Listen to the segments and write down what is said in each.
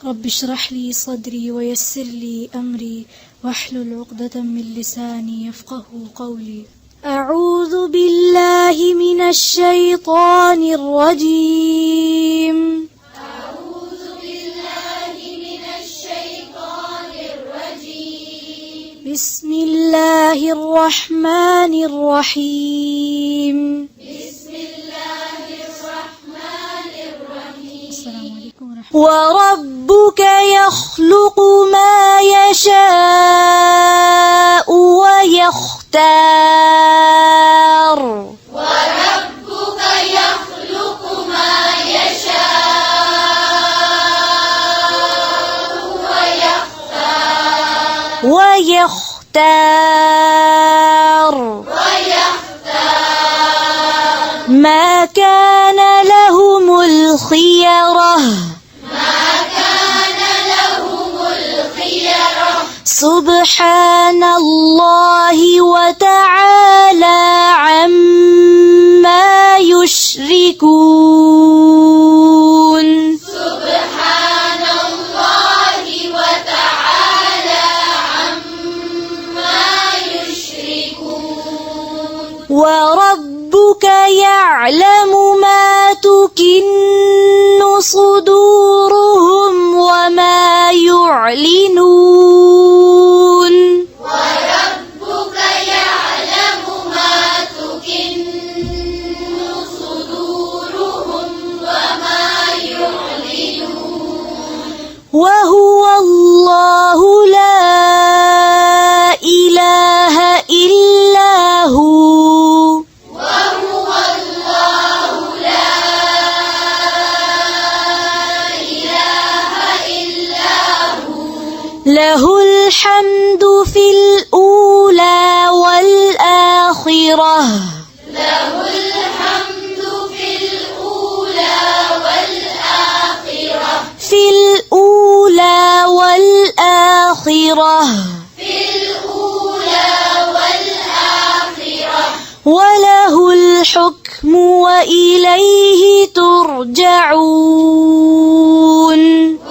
رب اشرح لي صدري ويسر لي أمري واحلل عقدة من لساني يفقه قولي. أعوذ بالله من الشيطان الرجيم. أعوذ بالله من الشيطان الرجيم. بسم الله الرحمن الرحيم. بسم الله الرحمن الرحيم. السلام عليكم ورحمة الله. وربك يخلق ما يشاء ويختار. وربك يخلق ما يشاء ويختار ما كان لهم الخيرة. سبحان الله وتعالى عما يشركون. سبحان الله وتعالى عما يشركون. وربك يعلم ما تكن صدورهم وما يعلنون. وربك يعلم ما تكن صدورهم وما يعلنون. وهو الله لا إله إلا هو. وهو الله لا إله إلا هو. له الحمد في الأولى والآخرة. له الحمد في الأولى والآخرة. في الأولى والآخرة. في الأولى والآخرة. وله الحكم وإليه ترجعون.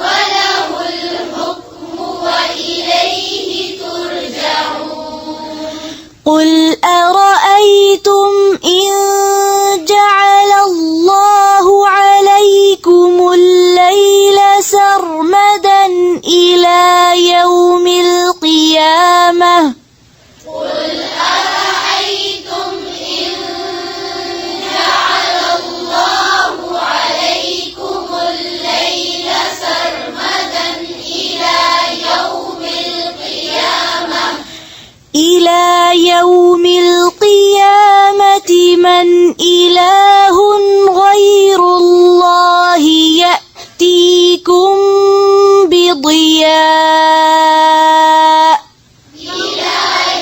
وله الحكم وإليه ترجعون. قل أرأيتم إن جعل الله عليكم الليل سرمدا إلى يوم القيامة. قل أرأيتم إن جعل الله عليكم الليل سرمدا إلى يوم القيامة. إلى يوم القيامة من إله غير الله يأتيكم بضياء. إلى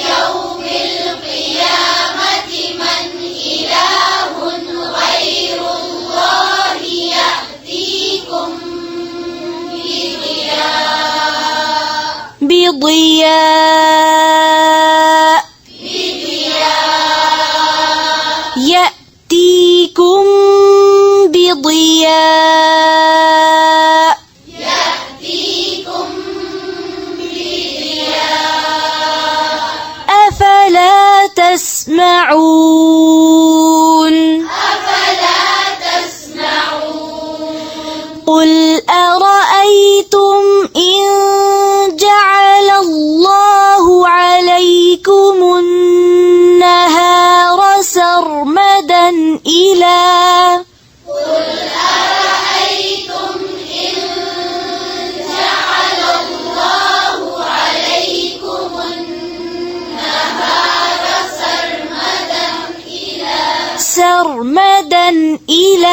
يوم القيامة من إله غير الله يأتيكم بضياء. يأتيكم بضياء. يأتيكم بضياء. أفلا تسمعون. أفلا تسمعون. قل أرأيتم إن جعل الله عليكم النهار سرمدا إلى. قل أرأيتم إن جعل الله عليكم النهار سرمدا إلى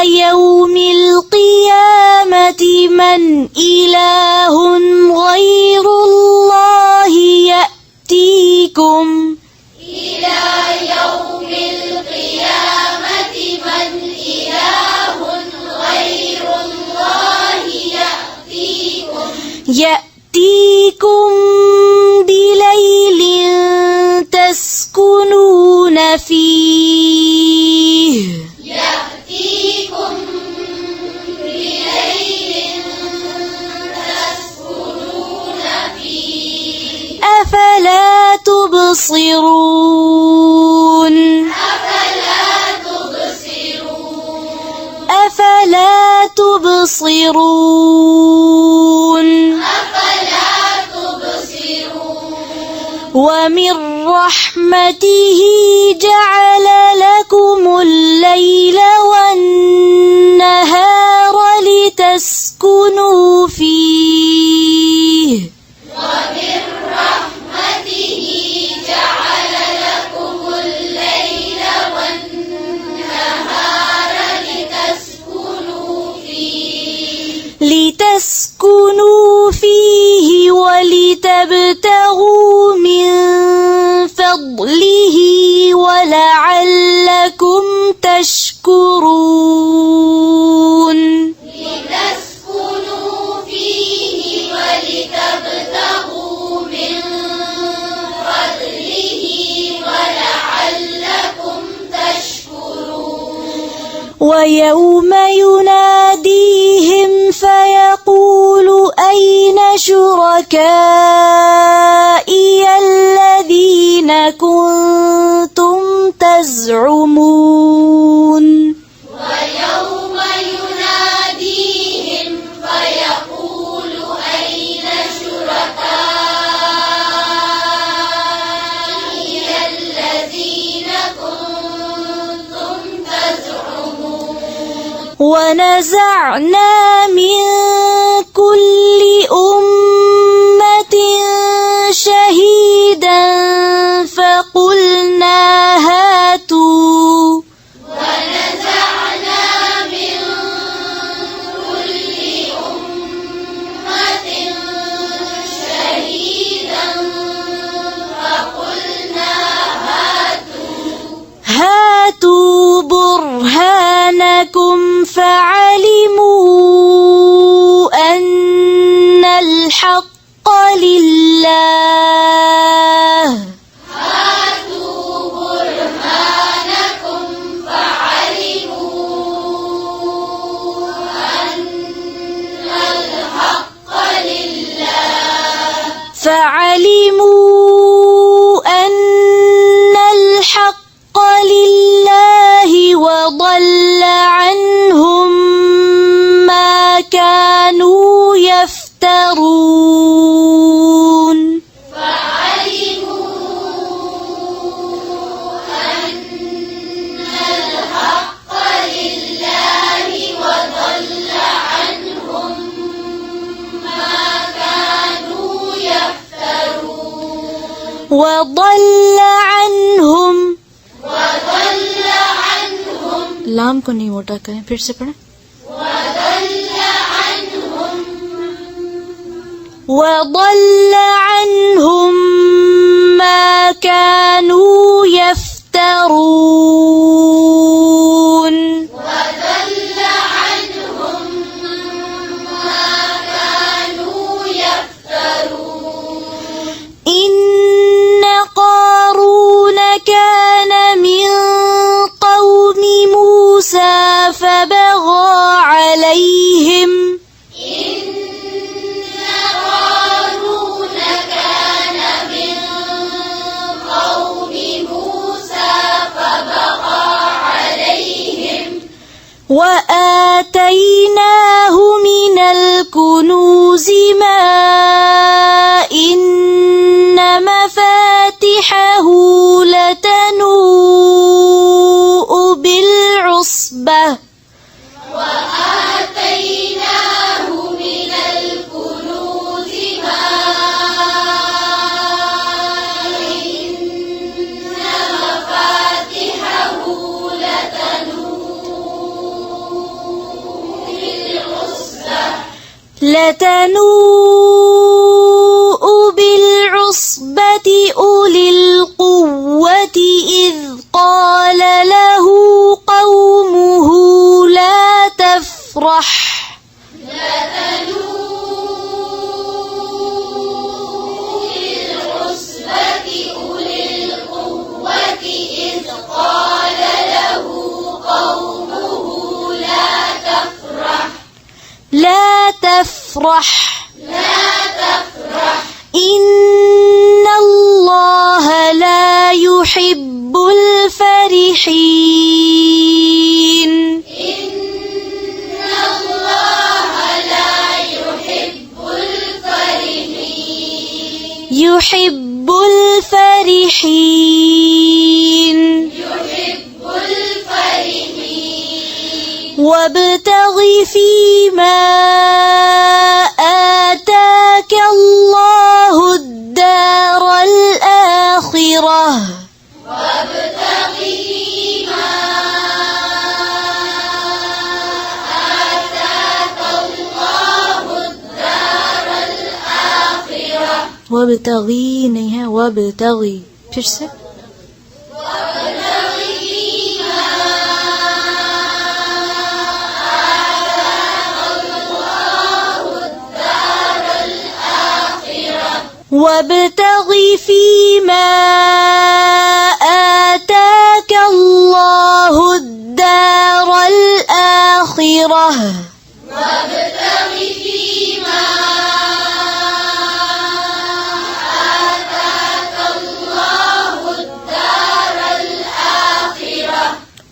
يوم القيامة من إله غير الله يأتيكم. إلى يوم القيامة من إله غير الله يأتيكم بليل تسكنون فيه. يأتيكم تبصرون أفلا تبصرون ومن رحمته جعل لكم الليل والنهار لتسكنوا فيه ومن رحمته جعل لكم الليل والنهار لتسكنوا فيه ولتبتغوا من فضله ولعلكم تشكرون لتسكنوا فيه ولتبتغوا من فضله ولعلكم تشكرون ويوم يناديهم فيقول أين شركائي الذين كنتم تزعمون ويوم يناديهم فيقول أين شركائي الذين كنتم تزعمون ونزعنا من كل أمة شهيدا فقلنا هاتوا ونزعنا من كل أمة شهيدا فقلنا هاتوا برهانكم فعلموا أن الحق لله هاتوا برهانكم فعلموا أن الحق لله وضل عنهم ما كانوا يفترون وضل عنهم लाम को नहीं मोटा करें फिर से पढ़ें وضل عنهم ما كانوا يفترون إن قارون كان من قوم موسى فبغى عليهم وآتيناه من الكنوز ما إن مفاتحه لتنوء بالعصبة وآتيناه من الكنوز ما إن مفاتحه لتنوء بالعصبة أولي القوة إذ قال له قومه لا تفرح لا تفرح إن الله الفرحين وابتغ فيما آتاك الله الدار الآخرة وابتغي नहीं है वابتغي फिर से وابتغ فيما آتاك الله الدار الآخرة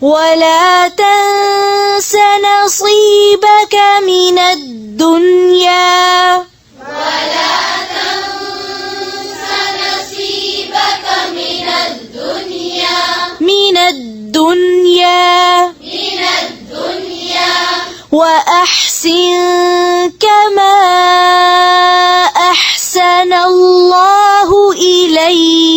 ولا تنس نصيبك من الدنيا وأحسن كما أحسن الله إليك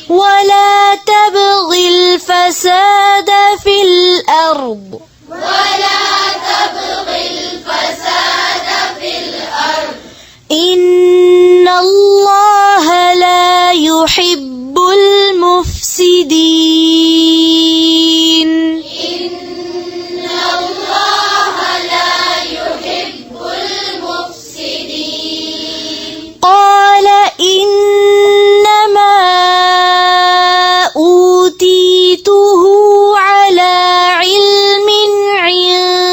ولا تبغ الفساد في الأرض إن الله لا يحب المفسدين قال إنما أوتيته على علم عندي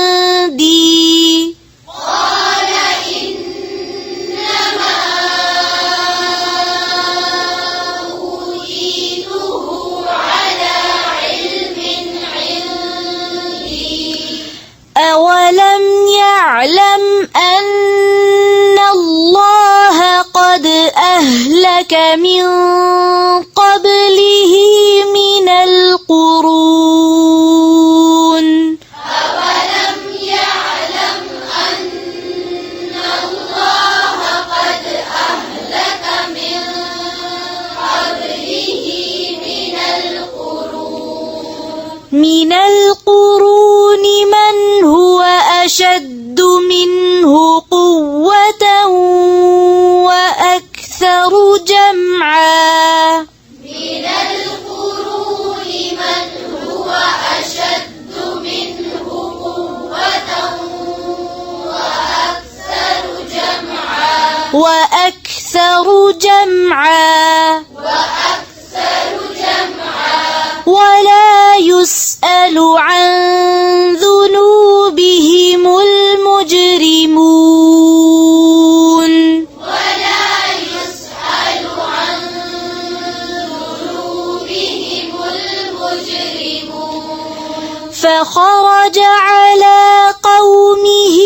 أولم يعلم أن الله قد أهلك من قبله من القرون من هو أشد منه قوة وأكثر جمعا ولا يسأل عن ذنوبهم المجرمون فخرج على قومه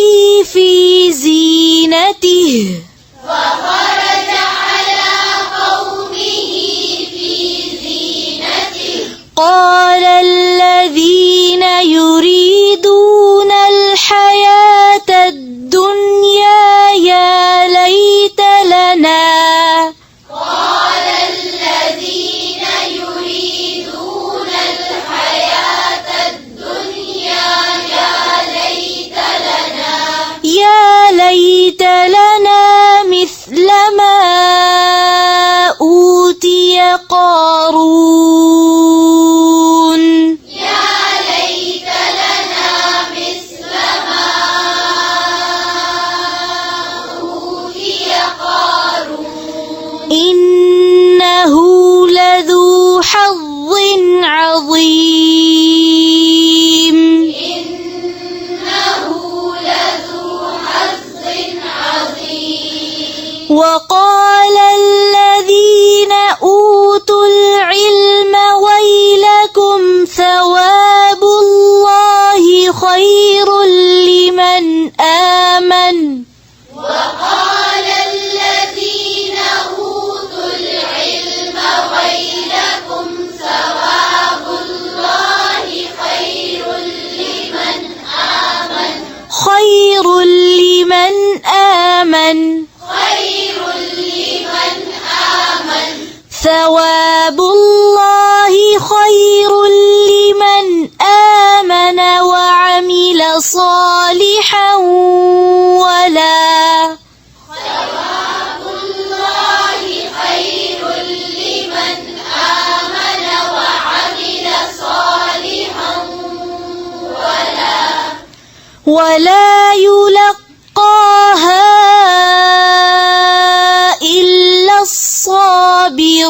في زينته قال الذين يريدون الحياة الدنيا يا ليت لنا مثل ما أوتي قارون إنه لذو حظ عظيم وقال الذين أوتوا لمن خير لمن آمن ثواب الله خير لمن آمن وعمل صالحا ولا ثواب الله خير لمن آمن وعمل صالحا ولا يلقاها إلا الصابرون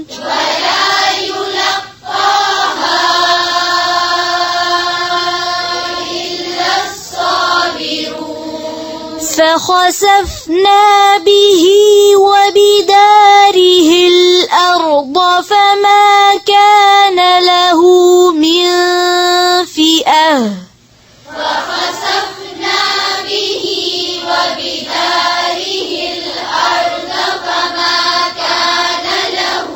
ولا يلقاها إلا الصابرون فخسفنا به وبداره الأرض فما كان له من فئة فخسفنا به وبداره الأرض فما كان له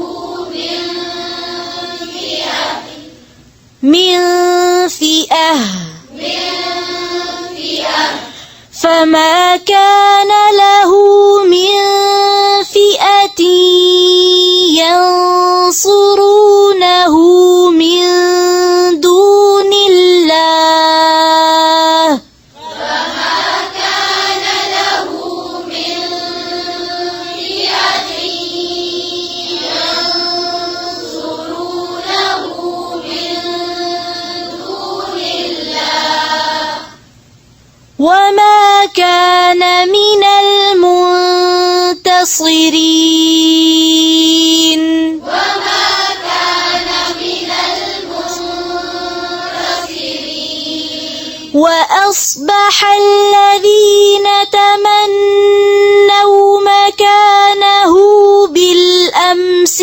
من فئة فما كان له من فئة ينصرونه من دون الله فما كان له من فئة ينصرونه من دون الله وما كان من المنتصرين وما كان من المنتصرين وأصبح الذين تمنوا مكانه بالأمس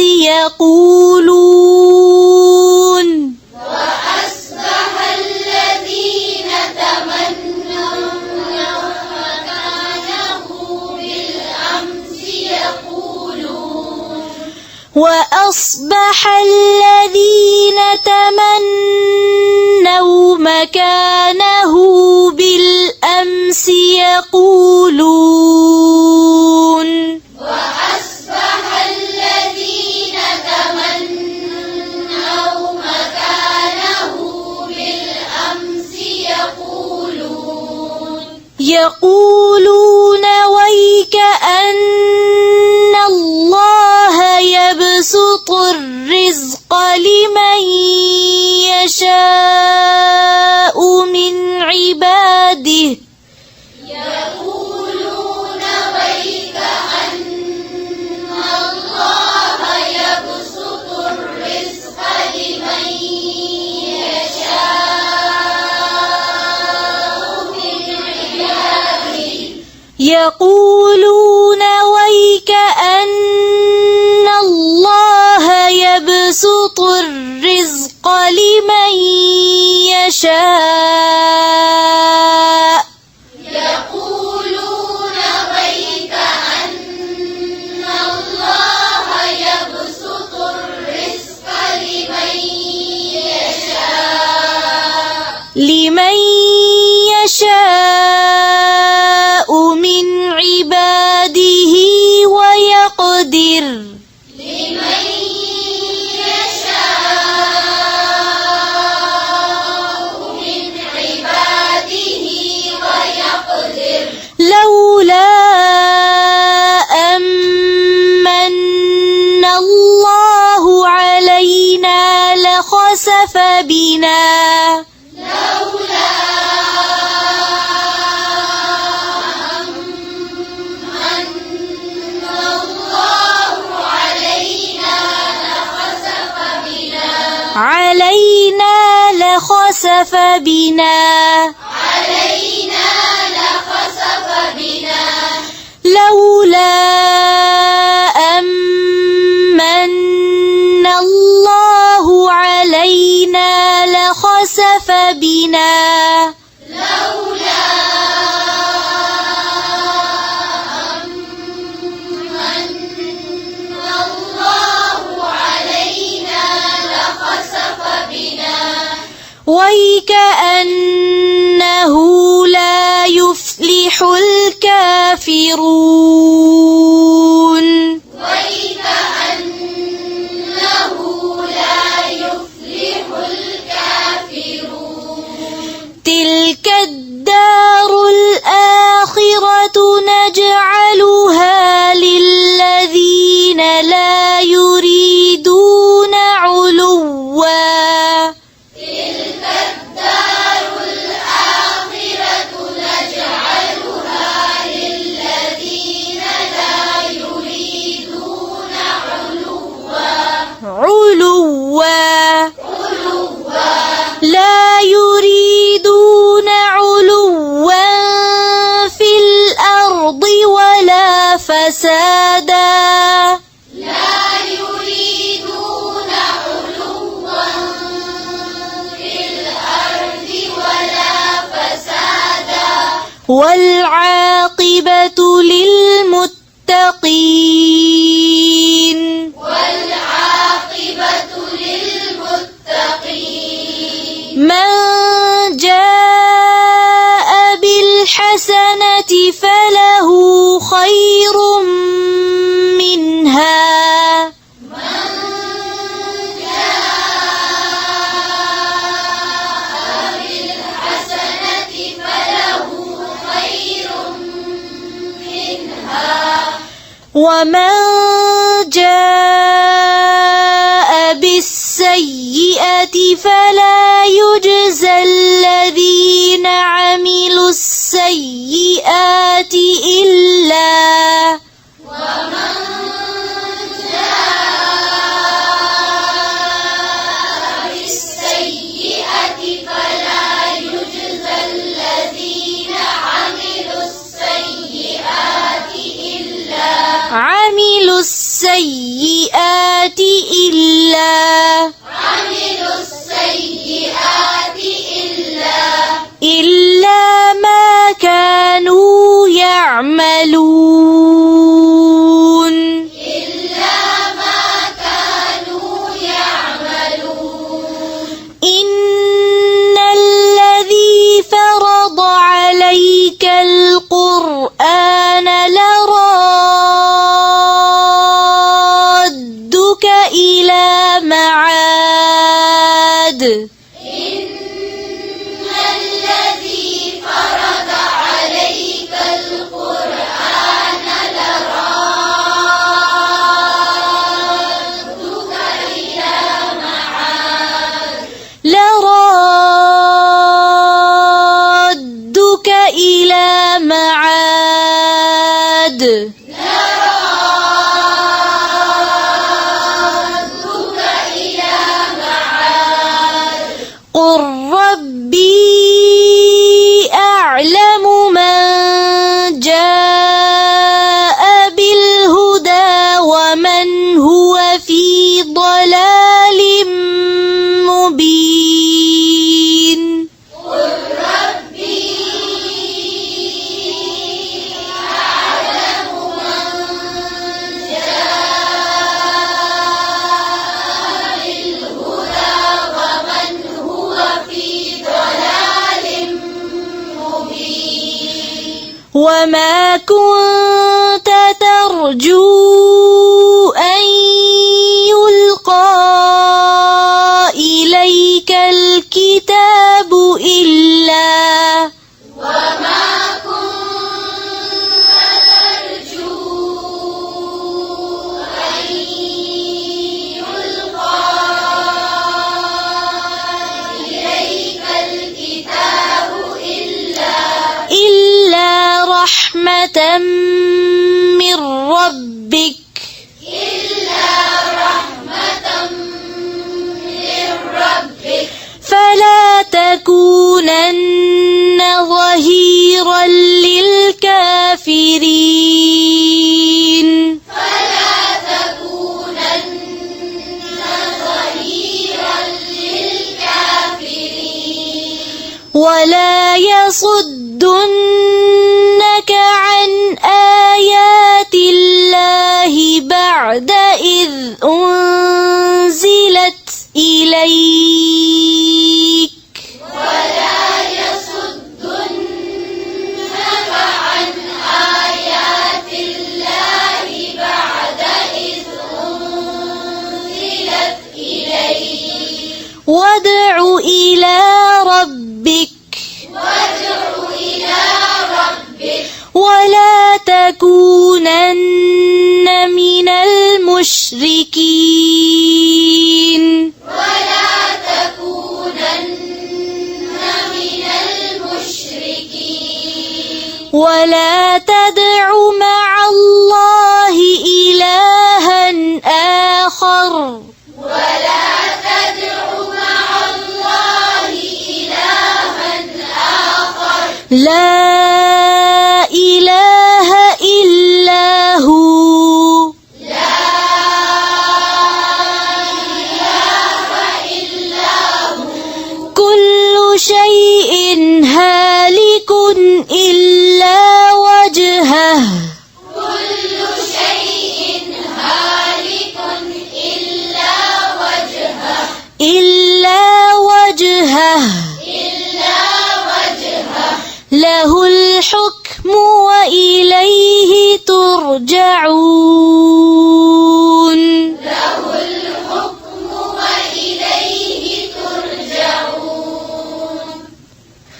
يقولون وأصبح الذين تمنوا مكانه بالأمس يقولون وأصبح الذين تمنوا مكانه بالأمس يقولون وأصبح الذين تمنوا مكانه بالأمس يقولون ويك أن الله يبسط الرزق لمن يشاء من عباده يقولون ويك أن الله يبسط الرزق لمن يشاء من عباده يقولون ويك أن الله يبسط الرزق لمن يشاء يقولون ويك أن الله يبسط الرزق لمن يشاء من عباده ويقدر لمن يشاء من عباده ويقدر لولا أمن الله علينا لخسف بنا لولا أمن الله علينا لخسف بنا لولا أمن الله علينا لخسف بنا لولا أمن الله علينا لخسف بنا ويكأنه لا يفلح الكافرون ويك أنه لا يفلح الكافرون تلك الدار الآخرة نجعلها للذين لا يريدون علوا تلك الدار الآخرة نجعلها للذين لا يريدون علوا علوا لا يريدون علوا في الأرض ولا فسادا لا يريدون علوا في الأرض ولا فسادا والعاقبة للمتقين والعاقبة للمتقين من جاء بالحسنة فله خير منها من جاء بالحسنة فله خير منها ومن جاء بالسيئة فلا يجزى الذين عملوا السيئات إلا ومن جاء بالسيئة فلا يجزى الذين عملوا السيئات إلا ما كانوا يعملون إن الذي فرض عليك القرآن لرادك إلى معاد الذي فرض عليك القرآن لرادك إلى معاد لرادك إلى معاد لرادك إلى معاد قل ربي أعلم من جاء بالهدى ومن هو في ضلال مبين قل ربي أعلم من جاء بالهدى ومن هو في ضلال مبين وما كنت ترجو أن يلقى إليك الكتاب إلا وما كنت ترجو أن يلقى إليك الكتاب إلا رحمة من ربك إلا رحمة من ربك فلا تكونن ظهيرا للكافرين فلا تكونن ظهيرا للكافرين ولا يصدنك عن آيات الله بعد إذ أنزلت إليك ولا يصدنك عن آيات وادع إلى ربك ولا تكونن من المشركين ولا تدع مع الله إلها آخر لا إله إلا هو كل شيء هالك إلا وجهه له الحكم وإليه ترجعون.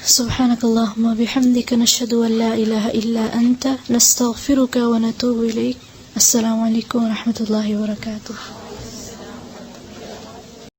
سبحانك اللهم وبحمدك نشهد أن لا إله إلا أنت نستغفرك ونتوب إليك. السلام عليكم ورحمة الله وبركاته.